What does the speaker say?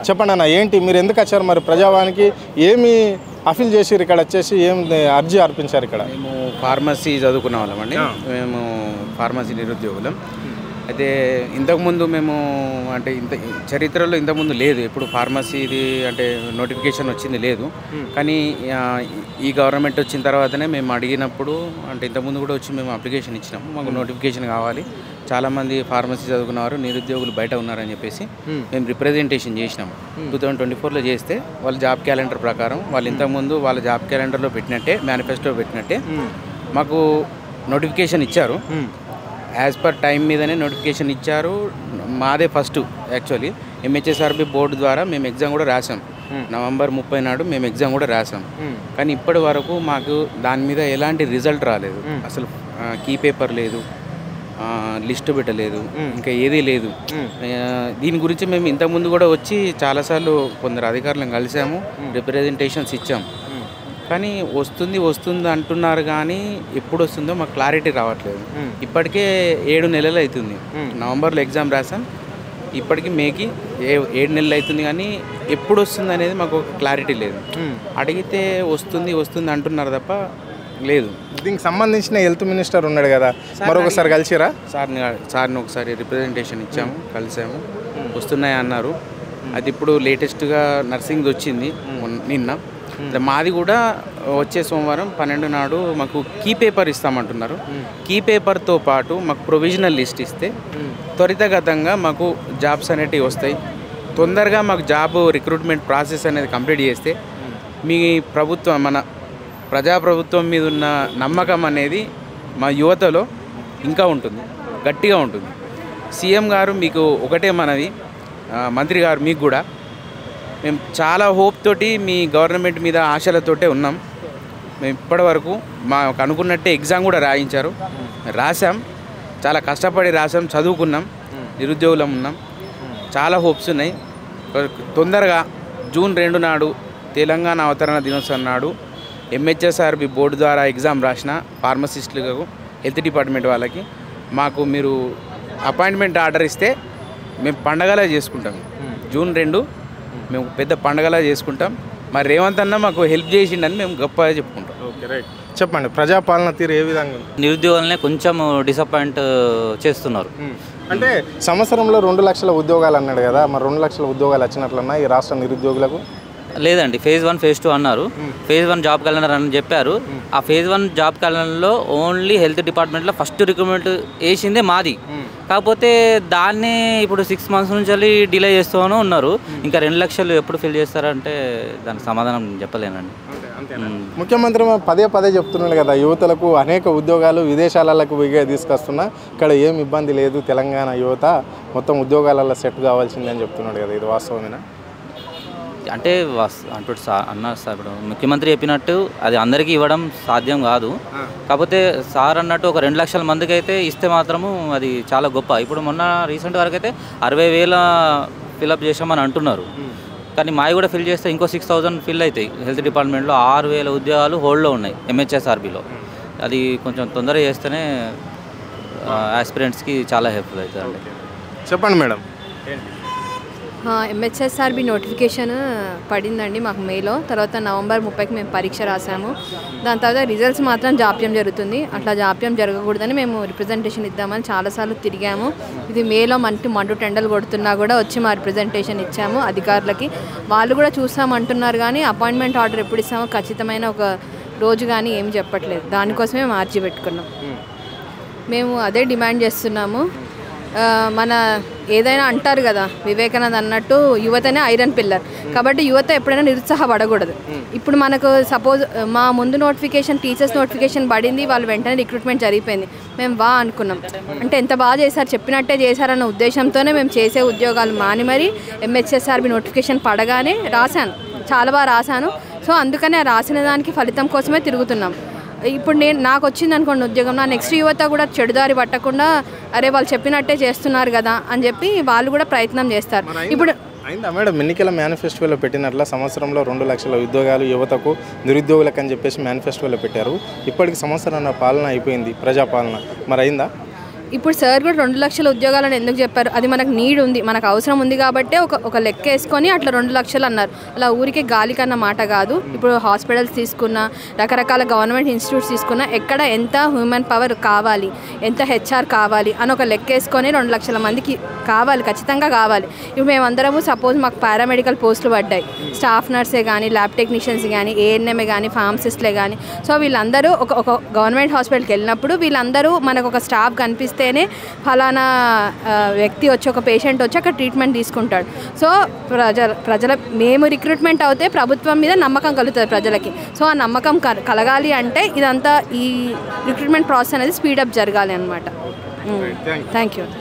చెప్పండి అన్న, ఏంటి మీరు ఎందుకు వచ్చారు? మరి ప్రజావానికి ఏమి అఫీల్ చేసిరు ఇక్కడ వచ్చేసి, ఏం అర్జీ అర్పించారు ఇక్కడ? మేము ఫార్మసీ చదువుకున్న వాళ్ళమండి. మేము ఫార్మసీ నిరుద్యోగులం. అయితే ఇంతకుముందు మేము అంటే చరిత్రలో ఇంతకుముందు లేదు, ఎప్పుడు ఫార్మసీది అంటే నోటిఫికేషన్ వచ్చింది లేదు. కానీ ఈ గవర్నమెంట్ వచ్చిన తర్వాతనే మేము అడిగినప్పుడు అంటే ఇంతకుముందు కూడా వచ్చి మేము అప్లికేషన్ ఇచ్చినాము, మాకు నోటిఫికేషన్ కావాలి, చాలామంది ఫార్మసీ చదువుకున్నవారు నిరుద్యోగులు బయట ఉన్నారని చెప్పేసి మేము రిప్రజెంటేషన్ చేసినాము. 2024లో చేస్తే వాళ్ళ జాబ్ క్యాలెండర్ ప్రకారం వాళ్ళు ఇంతకుముందు వాళ్ళ జాబ్ క్యాలెండర్లో పెట్టినట్టే, మేనిఫెస్టో పెట్టినట్టే మాకు నోటిఫికేషన్ ఇచ్చారు. యాజ్ పర్ టైం మీదనే నోటిఫికేషన్ ఇచ్చారు. మాదే ఫస్ట్ యాక్చువల్లీ ఎంహెచ్ఎస్ఆర్బి బోర్డు ద్వారా మేము ఎగ్జామ్ కూడా రాసాం. నవంబర్ 30 నాడు మేము ఎగ్జామ్ కూడా రాసాం. కానీ ఇప్పటి వరకు మాకు దాని మీద ఎలాంటి రిజల్ట్ రాలేదు. అసలు కీ పేపర్ లేదు, లిస్టు పెట్టలేదు, ఇంకా ఏదీ లేదు. దీని గురించి మేము ఇంతకుముందు కూడా వచ్చి చాలాసార్లు కొందరు అధికారులను కలిసాము, రిప్రజెంటేషన్స్ ఇచ్చాము. కానీ వస్తుంది అంటున్నారు, కానీ ఎప్పుడు వస్తుందో మాకు క్లారిటీ రావట్లేదు. ఇప్పటికే 7 నెలలు అవుతుంది. నవంబర్లో ఎగ్జామ్ రాసాం, ఇప్పటికి మేకి 7 నెలలు అవుతుంది, కానీ ఎప్పుడు వస్తుంది అనేది మాకు క్లారిటీ లేదు. అడిగితే వస్తుంది అంటున్నారు తప్ప లేదు. దీనికి సంబంధించిన హెల్త్ మినిస్టర్ ఉన్నాడు కదా, మరొకసారి కలిసిరా? సార్ని ఒకసారి రిప్రజెంటేషన్ ఇచ్చాము, కలిసాము, వస్తున్నాయి అన్నారు. అది ఇప్పుడు లేటెస్ట్గా నర్సింగ్ వచ్చింది నిన్న. మాది కూడా వచ్చే సోమవారం 12 నాడు మాకు కీ పేపర్ ఇస్తామంటున్నారు. కీ పేపర్తో పాటు మాకు ప్రొవిజనల్ లిస్ట్ ఇస్తే త్వరితగతంగా మాకు జాబ్స్ అనేటివి వస్తాయి. తొందరగా మాకు జాబ్ రిక్రూట్మెంట్ ప్రాసెస్ అనేది కంప్లీట్ చేస్తే మీ ప్రభుత్వం, మన ప్రజాప్రభుత్వం మీద ఉన్న నమ్మకం అనేది మా యువతలో ఇంకా ఉంటుంది, గట్టిగా ఉంటుంది. సీఎం గారు మీకు ఒకటే మనవి, మంత్రి గారు మీకు కూడా, మేము చాలా హోప్ తోటి మీ గవర్నమెంట్ మీద ఆశలతోటే ఉన్నాం. మేము ఇప్పటి వరకు మాకు అనుకున్నట్టే ఎగ్జామ్ కూడా రాసాం, చాలా కష్టపడి రాసాం, చదువుకున్నాం, నిరుద్యోగులం ఉన్నాం, చాలా హోప్స్ ఉన్నాయి. తొందరగా జూన్ 2 నాడు తెలంగాణ అవతరణ దినోత్సవం నాడు ఎంహెచ్ఎస్ఆర్బి బోర్డు ద్వారా ఎగ్జామ్ రాసిన ఫార్మసిస్టులకు, హెల్త్ డిపార్ట్మెంట్ వాళ్ళకి మాకు మీరు అపాయింట్మెంట్ ఆర్డర్ ఇస్తే మేము పండగలా చేసుకుంటాం. జూన్ 2 మేము పెద్ద పండగలా చేసుకుంటాం. మరి రేవంత్ అన్న మాకు హెల్ప్ చేసిండని మేము గొప్పగా చెప్పుకుంటాం. Okay, right. చెప్పండి, ప్రజాపాలన తీరు ఏ విధంగా? నిరుద్యోగులనే కొంచెం డిసప్పాయింట్ చేస్తున్నారు. అంటే సంవత్సరంలో 2 లక్షల ఉద్యోగాలు అన్నాడు కదా, మరి 2 లక్షల ఉద్యోగాలు వచ్చినట్లున్నా ఈ రాష్ట్ర నిరుద్యోగులకు? లేదండి, ఫేజ్ 1 ఫేజ్ 2 అన్నారు. ఫేజ్ 1 జాబ్ క్యాలెండర్ అని చెప్పారు. ఆ ఫేజ్ 1 జాబ్ క్యాలెండర్లో ఓన్లీ హెల్త్ డిపార్ట్మెంట్లో ఫస్ట్ రిక్రూట్మెంట్ వేసిందే మాది. కాకపోతే దాన్ని ఇప్పుడు 6 మంత్స్ నుంచి డిలే చేస్తూనే ఉన్నారు. ఇంకా 2 లక్షలు ఎప్పుడు ఫిల్ చేస్తారంటే దానికి సమాధానం చెప్పలేనండి. ముఖ్యమంత్రి పదే చెప్తున్నాడు కదా, యువతలకు అనేక ఉద్యోగాలు విదేశాలకు తీసుకొస్తున్నా, ఇక్కడ ఏం ఇబ్బంది లేదు, తెలంగాణ యువత మొత్తం ఉద్యోగాలలో సెట్ కావాల్సిందని చెప్తున్నాడు కదా, ఇది వాస్తవమేనా? అంటే అంటూ అన్నారు సార్, ఇప్పుడు ముఖ్యమంత్రి చెప్పినట్టు అది అందరికీ ఇవ్వడం సాధ్యం కాదు. కాకపోతే సార్ అన్నట్టు ఒక 2 లక్షల మందికి అయితే ఇస్తే మాత్రము అది చాలా గొప్ప. ఇప్పుడు మొన్న రీసెంట్ వరకు అయితే 60,000 ఫిల్అప్ చేసామని అంటున్నారు. కానీ మావి కూడా ఫిల్ చేస్తే ఇంకో 6,000 ఫిల్ అవుతాయి. హెల్త్ డిపార్ట్మెంట్లో 6,000 ఉద్యోగాలు హోల్డ్లో ఉన్నాయి ఎంహెచ్ఎస్ఆర్బిలో. అది కొంచెం తొందరగా చేస్తేనే ఆస్పిరెంట్స్కి చాలా హెల్ప్ఫుల్ అవుతుంది. చెప్పండి మేడం. ఎంహెచ్ఎస్ఆర్బి నోటిఫికేషన్ పడిందండి మాకు మేలో. తర్వాత నవంబర్ 30కి మేము పరీక్ష రాసాము. దాని తర్వాత రిజల్ట్స్ మాత్రం జాప్యం జరుగుతుంది. అట్లా జాప్యం జరగకూడదని మేము రిప్రజెంటేషన్ ఇద్దామని చాలాసార్లు తిరిగాము. ఇది మేలో మండు టెండలు కొడుతున్నా కూడా వచ్చి మా రిప్రజెంటేషన్ ఇచ్చాము అధికారులకి. వాళ్ళు కూడా చూస్తామంటున్నారు, కానీ అపాయింట్మెంట్ ఆర్డర్ ఎప్పుడు ఇస్తామో ఖచ్చితమైన ఒక రోజు కానీ ఏమి చెప్పట్లేదు. దానికోసమే మేము అర్జీ పెట్టుకున్నాం. మేము అదే డిమాండ్ చేస్తున్నాము. మన ఏదైనా అంటారు కదా, వివేకానంద అన్నట్టు యువతనే ఐరన్ పిల్లర్. కాబట్టి యువత ఎప్పుడైనా నిరుత్సాహపడకూడదు. ఇప్పుడు మనకు సపోజ్ మా ముందు నోటిఫికేషన్ టీచర్స్ నోటిఫికేషన్ పడింది, వాళ్ళు వెంటనే రిక్రూట్మెంట్ జరిగిపోయింది. మేము అనుకున్నాం, అంటే ఎంత బాగా చేశారు, చెప్పినట్టే చేశారన్న ఉద్దేశంతోనే మేము చేసే ఉద్యోగాలు మాని మరి ఎంహెచ్ఎస్ఆర్బి నోటిఫికేషన్ పడగానే రాశాను, చాలా బాగా రాశాను. సో అందుకనే రాసిన దానికి ఫలితం కోసమే తిరుగుతున్నాం. ఇప్పుడు నాకు వచ్చింది అనుకోండి ఉద్యోగం, నా నెక్స్ట్ యువత కూడా చెడుదారి పట్టకుండా అరే వాళ్ళు చెప్పినట్టే చేస్తున్నారు కదా అని చెప్పి వాళ్ళు కూడా ప్రయత్నం చేస్తారు. ఇప్పుడు అయిందా మేడం, ఎన్నికల మేనిఫెస్టోలో పెట్టినట్ల సంవత్సరంలో 2 లక్షల ఉద్యోగాలు యువతకు నిరుద్యోగులకు అని చెప్పేసి మేనిఫెస్టోలో పెట్టారు. ఇప్పటికి సంవత్సరాల పాలన అయిపోయింది, ప్రజాపాలన, మరి అయిందా? ఇప్పుడు సార్ కూడా 2 లక్షల ఉద్యోగాలను ఎందుకు చెప్పారు? అది మనకు నీడ్ ఉంది, మనకు అవసరం ఉంది కాబట్టి ఒక లెక్క వేసుకొని అట్లా 2 లక్షలు అన్నారు. అలా ఊరికే గాలి కన్నా మాట కాదు. ఇప్పుడు హాస్పిటల్స్ తీసుకున్నా, రకరకాల గవర్నమెంట్ ఇన్స్టిట్యూట్స్ తీసుకున్నా, ఎక్కడ ఎంత హ్యూమన్ పవర్ కావాలి, ఎంత హెచ్ఆర్ కావాలి అని ఒక లెక్క వేసుకొని 2 లక్షల మందికి కావాలి, ఖచ్చితంగా కావాలి. ఇప్పుడు మేమందరము సపోజ్ మాకు పారామెడికల్ పోస్టులు పడ్డాయి, స్టాఫ్ నర్సే కానీ, ల్యాబ్ టెక్నీషియన్స్ కానీ, ఏఎన్ఎంఏ కానీ, ఫార్మసిస్ట్లే కానీ. సో వీళ్ళందరూ ఒక గవర్నమెంట్ హాస్పిటల్కి వెళ్ళినప్పుడు వీళ్ళందరూ మనకు ఒక స్టాఫ్ కనిపిస్తేనే ఫలానా వ్యక్తి వచ్చి, ఒక పేషెంట్ వచ్చి అక్కడ ట్రీట్మెంట్ తీసుకుంటాడు. సో ప్రజల మేము రిక్రూట్మెంట్ అవుతే ప్రభుత్వం మీద నమ్మకం కలుగుతుంది ప్రజలకి. సో ఆ నమ్మకం కలగాలి అంటే ఇదంతా ఈ రిక్రూట్మెంట్ ప్రాసెస్ అనేది స్పీడప్ జరగాలి అనమాట. Thank you.